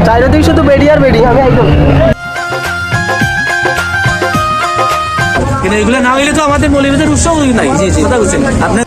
চারিদিক শুধু বেডি আর বেডি, আমি একদম কিন্তু এগুলো না হইলে তো আমাদের মৌলভীদের উৎসব নাই। কথা বলছেন আপনার।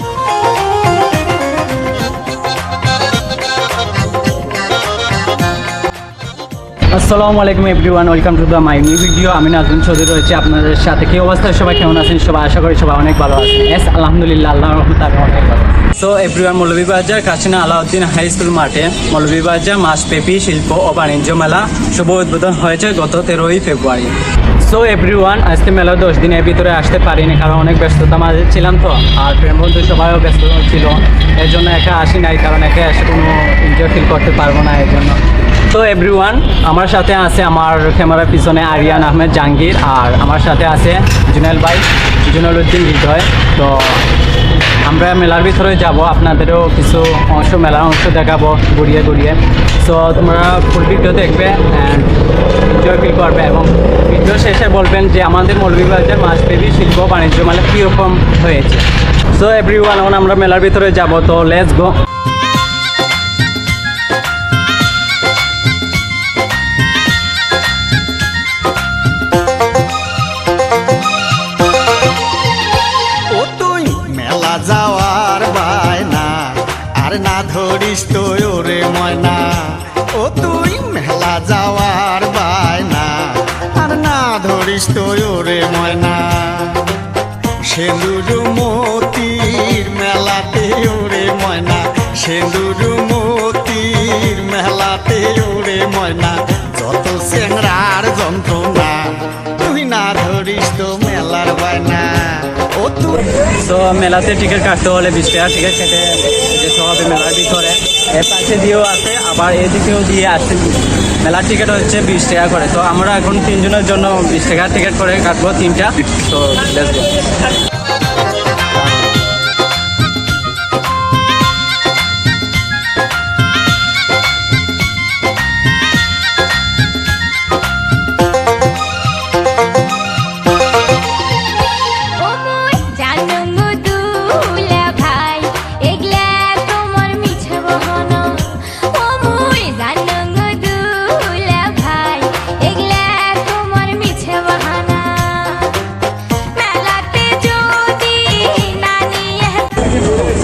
আসসালামু আলাইকুম everyone, welcome to the my new video. আমি নাজমুল চৌধুরী রয়েছে আপনাদের সাথে। কি অবস্থা সবাই, কেমন আছেন সবাই? আশা করি সবাই অনেক ভালো আছেন। এস আলহামদুলিল্লাহ, আল্লাহর রহমতে আমি অনেক ভালো। So everyone, Moulvibazar Kashinath Alauddin high school মাঠে মৌলভীবাজার মাছপেপি শিল্প ও বাণিজ্য মেলা শুভ উদ্বোধন হয়েছে গত 13ই ফেব্রুয়ারি। সো এভরিওয়ান, আজকে মেলা 10 দিনের ভিতরে আসতে পারিনি, কারণ অনেক ব্যস্ততা মাঝে ছিলাম তো, আর ফ্রেন্ড বন্ধু সবাইও ব্যস্ত ছিল। এর জন্য একা আসি নাই, কারণ একা এসে কোনো এনজয় ফিল করতে পারবো না এর জন্য। তো এভরিওয়ান, আমার সাথে আছে আমার ক্যামেরার পিছনে আরিয়ান আহমেদ জাহাঙ্গীর, আর আমার সাথে আছে জুনেল ভাই, জুনেল উদ্দিন হৃদয়। তো আমরা মেলার ভিতরে যাব, আপনাদেরও কিছু অংশ মেলার অংশ দেখাবো ঘুরিয়ে ঘুরিয়ে। সো তোমরা ফুল ভিডিও দেখবে অ্যান্ড এনজয় ফিল করবে, এবং ভিডিও শেষে বলবেন যে আমাদের মৌলভীবাজার মাছপেপি শিল্প বাণিজ্য মেলা কীরকম হয়েছে। সো এভরিওয়ান, এখন আমরা মেলার ভিতরে যাব, তো লেটস গো। যাওয়ার বায়না আর না ধরিস তো ওরে ময়না, ও তুই মেলা যাওয়ার বায়না আর না ধরিস তো ওরে ময়না। সেন্দুর মতির মেলাতে ওরে ময়না, সেন্দুর মতির মেলাতে ওরে ময়না, যত চেংড়ার যন্ত্রণা তুই না ধরিস তো মেলার বায়না। তো মেলাতে টিকিট কাটতে হলে 20 টাকা টিকিট কেটে যেতে হবে মেলার ভিতরে। এর পাশে দিয়েও আছে, আবার এদিকেও দিয়ে আসছে। মেলার টিকিট হচ্ছে 20 টাকা করে। তো আমরা এখন 3 জনের জন্য 20 টাকা টিকিট করে কাটবো 3টা। তো লেটস গো।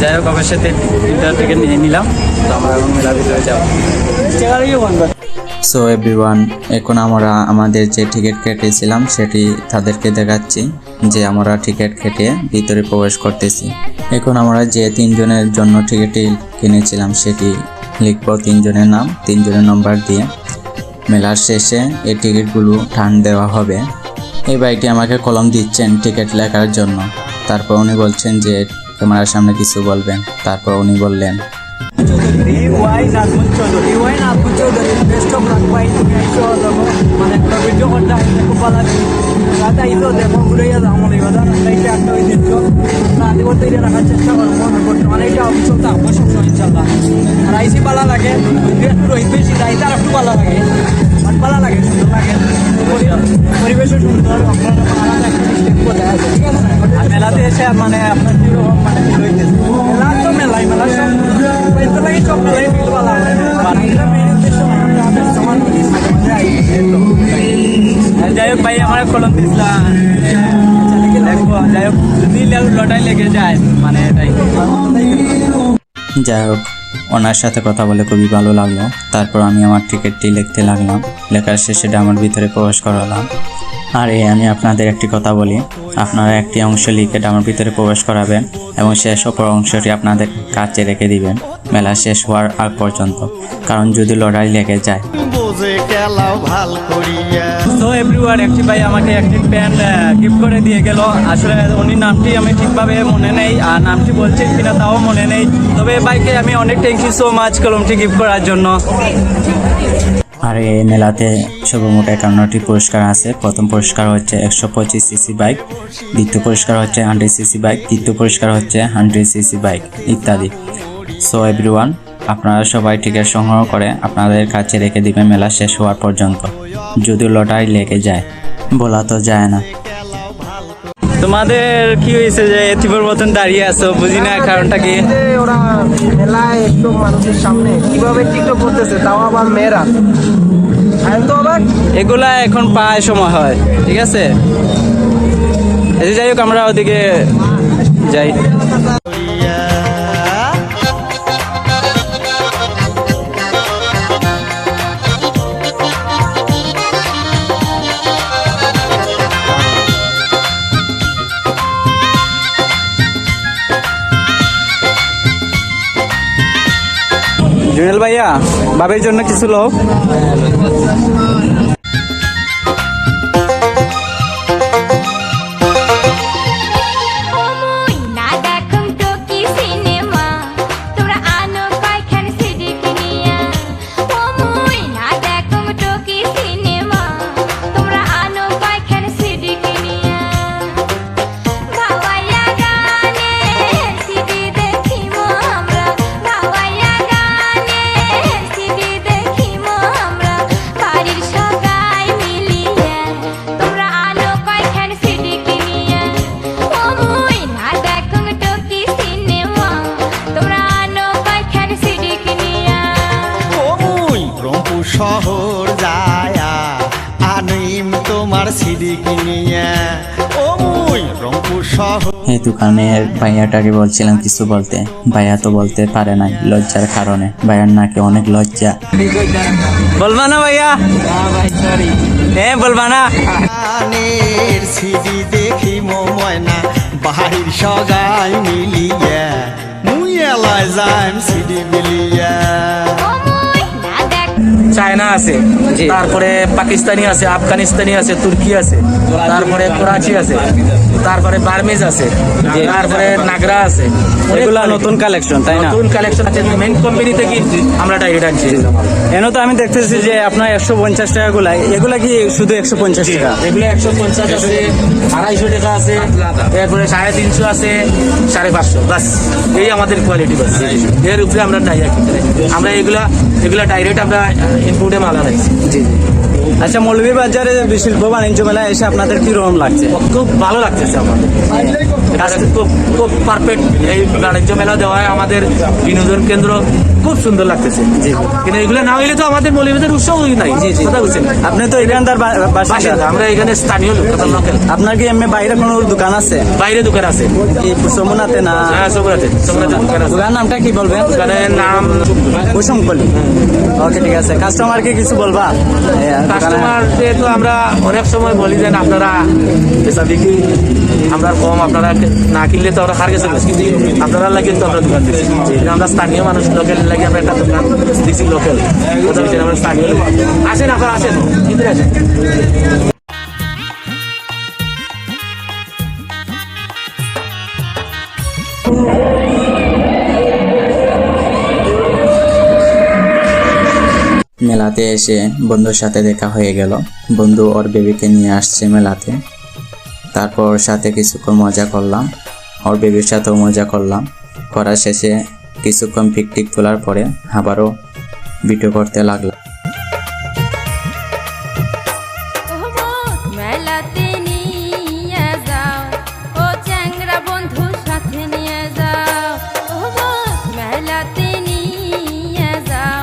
যাই হোক, আমার সাথে 3টা টিকিট নিয়ে নিলাম। তো আমরা এখন মেলার ভিতরে যাবো। সো এভরিওয়ান, এখন আমরা আমাদের যে টিকিট কেটেছিলাম সেটি তাদেরকে দেখাচ্ছি যে আমরা টিকিট কেটে ভিতরে প্রবেশ করতেছি। এখন আমরা যে 3 জনের জন্য টিকিটটি কিনেছিলাম সেটি লিখব, 3 জনের নাম, 3 জনের নম্বর দিয়ে। মেলার শেষে এই টিকিটগুলো টান দেওয়া হবে। এই ভাইটি আমাকে কলম দিচ্ছেন টিকিট লেখার জন্য। তারপর উনি বলছেন যে ক্যামেরার সামনে কিছু বলবেন। তারপর উনি বললেন, পরিবেশও সুন্দর, মেলাতে এসে মানে আপনার কিরকম মানে মেলা তো মেলাই মেলা সব লাগে, সব মেলাই ফিল ভালো লাগে। যাই হোক ভাই, আমার কলম দিছিলাম, যাই হোক যদি লটাই লেগে যায় মানে এটাই। যাই হোক, ওনার সাথে কথা বলে খুবই ভালো লাগলো। তারপর আমি আমার টিকিটটি লিখতে লাগলাম। লেখার শেষে ডামার ভিতরে প্রবেশ করালাম। আর আমি আপনাদের একটি কথা বলি, আপনারা একটি অংশ লিখে ডামার ভিতরে প্রবেশ করাবেন এবং শেষ অপর অংশটি আপনাদের কাছে রেখে দিবেন মেলা শেষ হওয়ার আগ পর্যন্ত, কারণ যদি লড়াই লেগে যায়। তো এভরিওয়ান, একটি ভাই আমাকে একটি প্যান্ট গিফট করে দিয়ে গেল। আসলে উনি নামটি আমি ঠিকভাবে মনে নেই, আর নামটি বলছেন কিনা তাও মনে নেই। তবে ভাইকে আমি অনেক থ্যাংক ইউ সো মাচ কলমটি গিফট করার জন্য। আর এই মেলাতে সর্বমোট 51টি পুরস্কার আছে। প্রথম পুরস্কার হচ্ছে 125 সিসি বাইক, দ্বিতীয় পুরস্কার হচ্ছে 100 সিসি বাইক, তৃতীয় পুরস্কার হচ্ছে 100 সিসি বাইক ইত্যাদি। সো এভরিওয়ান, আপনারা সবাই টিকিট সংগ্রহ করে আপনাদের কাছে রেখে দিবেন মেলা শেষ হওয়ার পর্যন্ত। যদি লটারি লেগে যায়, বলা তো যায় না। তোমাদের কি হয়েছে যে এতিপর মতন দাঁড়িয়ে আছো, বুঝি না কারণটা কি? যে ওরা মেলায় একটু মানুষের সামনে কিভাবে টিকটক করতেছে, তাও আবার মেয়েরা। আমি তো অবাক। এগুলা এখন পায় সময় হয়, ঠিক আছে। এই যে যাই হোক, আমরা ওদিকে যাই। জুয়েল ভাইয়া, বাবের জন্য কিছু লোক। শহর যায়া আনিম তোমার সিডি কিনিয়া, ও মুই রংপুর শহর। এই দোকানের ভাইয়াটাকে বলছিলাম কিছু বলতে, ভাইয়া তো বলতে পারে নাই লজ্জার কারণে। ভাইয়ার নাকি অনেক লজ্জা। বলবা না ভাইয়া? হ্যাঁ, বলবা না? গানের সিডি দেখি ময়না বাহির সগাই মিলিয়া, মুই এলাই যাইম সিডি মিলিয়া। চায়না আছে, তারপরে পাকিস্তানি আছে, আফগানিস্তানি আছে, তুর্কি আছে, তারপরে করাচি আছে, তারপরে বার্মিজ আছে, তারপরে নাগরা আছে। এগুলা নতুন কালেকশন, তাই না? নতুন কালেকশন আছে, মেইন কোম্পানি থেকে আমরা ডাইরেক্ট আনছি। এনে তো আমি দেখতেছি যে আপনার 150 টাকা গুলা, এগুলা কি শুধু 150 টাকা? এগুলো 150 আছে, 250 টাকা আছে, এরপরে 350 আছে, 550, বাস। এই আমাদের কোয়ালিটি, বাস। এর উপরে আমরা ডাইরেক্ট আমরা এগুলা ডাইরেক্ট আমরা ইনপুটে মাল আনাইছি। জি জি। আচ্ছা, মৌলভীবাজারে শিল্প বাণিজ্য মেলায় এসে আপনাদের কিরকম লাগছে? খুব ভালো লাগতেছে আমাদের কাজটা, খুব খুব পারফেক্ট। এই বাণিজ্য মেলা দেওয়ায় আমাদের বিনোদন কেন্দ্র খুব সুন্দর লাগতেছে। কিন্তু এগুলো না হইলে তো আমাদের মৌলভীবাজার উৎসব নাই। কথা বলছেন, আপনি তো এখানকার বাসিন্দা। আমরা এখানে স্থানীয় লোক, লোকেল। আপনার কি এমনি বাইরে কোনো দোকান আছে? বাইরে দোকান আছে, এই যমুনাতে না? হ্যাঁ, সবরাতে দোকান আছে। দোকানের নামটা কি বলবেন? দোকানের নাম কুসুমকলি। ওকে, ঠিক আছে। কাস্টমারকে কিছু বলবা? কাস্টমারকে তো আমরা অনেক সময় বলি যে আপনারা পেশা বিক্রি আমরা কম, আপনারা না কিনলে তো আমরা হার গেছে, আপনারা লাগে তো আমরা দোকান দিচ্ছি। আমরা স্থানীয় মানুষ, লোকেল লাগে আমরা একটা দোকান দিচ্ছি, লোকেল। আমরা স্থানীয় লোক। আসেন, আপনারা আসেন, ভিতরে আসেন। মেলাতে এসে বন্ধুর সাথে দেখা হয়ে গেল। বন্ধু ওর বেবিকে নিয়ে আসছে মেলাতে। তারপর ওর সাথে কিছুক্ষণ মজা করলাম, ওর বেবির সাথেও মজা করলাম। করার শেষে কিছুক্ষণ পিকটিক তোলার পরে আবারও ভিডিও করতে লাগলাম। মেলাতে নিয়ে যাও, ও চ্যাংরা বন্ধু সাথে নিয়ে যাও। মেলাতে নিয়ে যাও,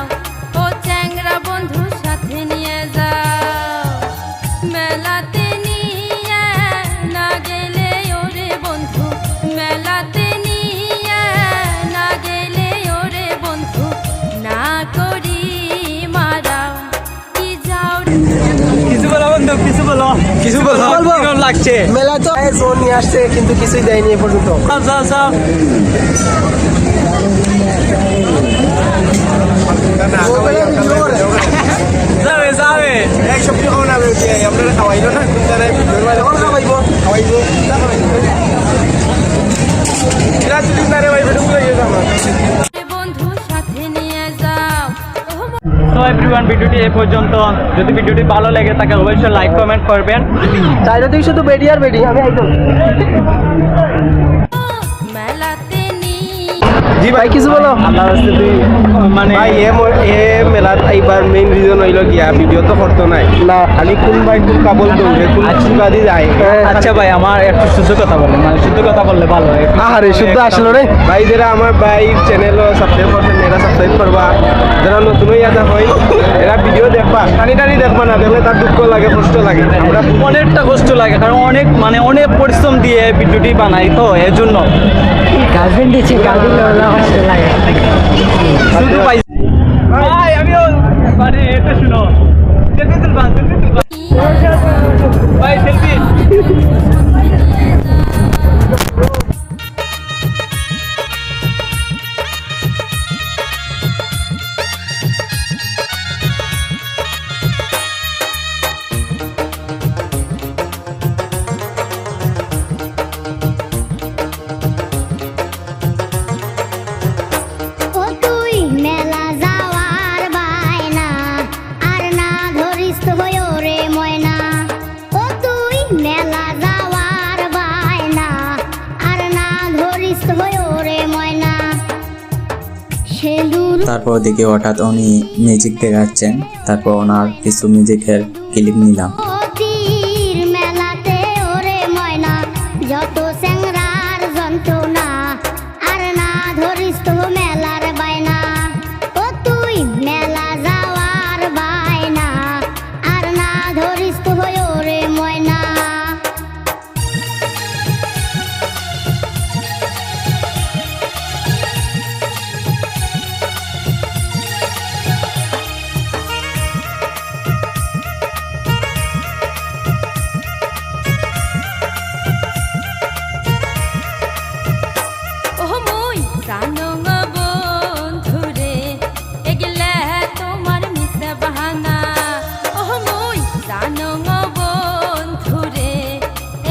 ও চ্যাংরা বন্ধু সাথে নিয়ে যাও। মেলাতে নিয়ে না গেলে ওরে বন্ধু, মেলাতে নিয়ে না গেলে ওরে বন্ধু, না করি মারাও কি যাও। কিছু বলো বন্ধু, কিছু বলো, কিছু বলো। কিরকম লাগছে? মেলা তো জোন নিয়ে আসছে, কিন্তু কিছুই দেয়নি এ পর্যন্ত। যাও যাও। যাবে যাবে। বন্ধু সাথে নিয়ে যাও। তো এভরিওয়ান, ভিডিওটি এই পর্যন্ত। যদি ভিডিওটি ভালো লেগে থাকে অবশ্যই লাইক কমেন্ট করবেন। চাইলে তুই শুধু বেডি আর বেডি, আমি একদম মেলাতে নিয়ে জি ভাই কিছু বলো। আল্লাহর রাস্তে তুই মানে ভাই এ মেলাত এইবার মেইন রিজন হইল গিয়া ভিডিও তো করতো নাই না, খালি কোন ভাই কোন কাবল দৌড়ে কোন সুগাদি যায়। আচ্ছা ভাই আমার একটু শুদ্ধ কথা বলেন, মানে শুদ্ধ কথা বললে ভালো হয়। আহারে শুদ্ধ আসলো রে ভাই। যারা আমার ভাই চ্যানেলও সাবস্ক্রাইব করছেন এরা সাবস্ক্রাইব করবা, যারা নতুন হইয়া হয় এরা ভিডিও দেখবা, টানি টানি দেখবা না, দেখলে তার দুঃখ লাগে কষ্ট লাগে। আমরা অনেকটা কষ্ট লাগে, কারণ অনেক মানে অনেক পরিশ্রম দিয়ে ভিডিওটি বানাই, তো এর জন্য গার্লফ্রেন্ড দিচ্ছি শুধু পাই। ভাই আমিও মানে এটা শুনো, সেলফি তুলবা ভাই, সেলফি। ও তুই মেলা যাওয়ার বায়না আর না ধরিস তো রে ময়না। ও তুই মেলা যাওয়ার বায়না আর না ধরিস তো রে ময়না। সেলুন তারপর দেখি হঠাৎ উনি মিউজিক দেখাচ্ছেন, তারপর ওনার কিছু মিউজিকের ক্লিপ নিলাম। অতির মেলাতে ওরে ময়না যত স্যাংরার যন্ত্রণা আর না ধরিস তো মেলার বায়না। ও তুই মেলা যাওয়ার বায়না আর না ধরিস তো রে ময়না। ও মুই জানো গো বন্ধুরে এগলে তোমার মিছে বাহানা। ও মুই জানো গো বন্ধুরে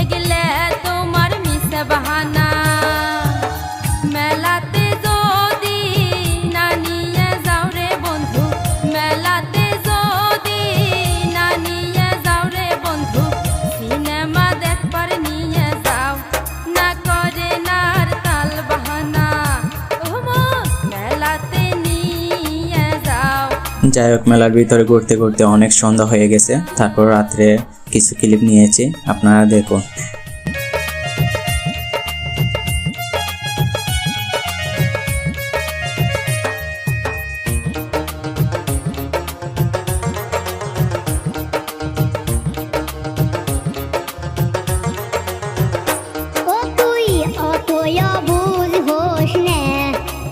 এগলে তোমার মিছে বাহানা। মেলাতে যদি না নিয়ে যাও রে বন্ধু, মেলাতে যদি না নিয়ে যাও রে বন্ধু, সিনেমা দেখবার নিয়ে যাও না করে নার তাল বাহানা। ও মা মেলাতে নিয়ে যাও। যাই হোক, মেলার ভিতরে ঘুরতে ঘুরতে অনেক সন্ধ্যা হয়ে গেছে। তারপর রাত্রে কিছু ক্লিপ নিয়েছি, আপনারা দেখুন। ও তুই অতই বুঝ হোস নে,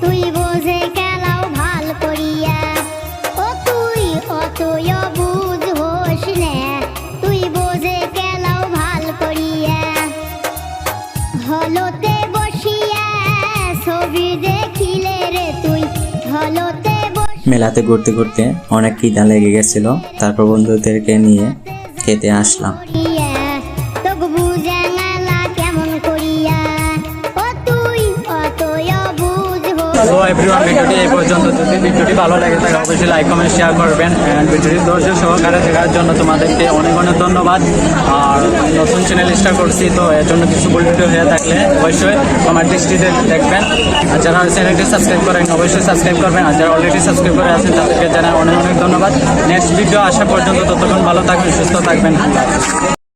তুই বোঝে খেলাও ভাল করিয়া। ও তুই অতই বুঝ হোস নে, তুই বোঝে খেলাও ভাল করিয়া। হলতে বসিয়া ছবি দেখিলে রে তুই, হলতে মেলাতে ঘুরতে ঘুরতে অনেক খিদা লেগে গেছিল, তারপর বন্ধুদেরকে নিয়ে খেতে আসলাম। বসিয়া তোকে বুঝে মেলা কেমন করিয়া। ও তুই অতই বুঝ হোস। সো এভরিওয়ান, ভিডিওটি এই পর্যন্ত। যদি ভিডিওটি ভালো লাগে থাকে অবশ্যই লাইক কমেন্ট শেয়ার করবেন, অ্যান্ড ভিডিওটি ধৈর্য সহকারে দেখার জন্য তোমাদেরকে অনেক অনেক ধন্যবাদ। আর নতুন চ্যানেল স্টার্ট করছি, তো এর জন্য কিছু ভুল ভিডিও হয়ে থাকলে অবশ্যই আমার দৃষ্টিতে দেখবেন। আর যারা চ্যানেলটি সাবস্ক্রাইব করেন অবশ্যই সাবস্ক্রাইব করবেন, আর যারা অলরেডি সাবস্ক্রাইব করে আছেন তাদেরকে জানাই অনেক অনেক ধন্যবাদ। নেক্সট ভিডিও আসা পর্যন্ত ততক্ষণ ভালো থাকবেন, সুস্থ থাকবেন।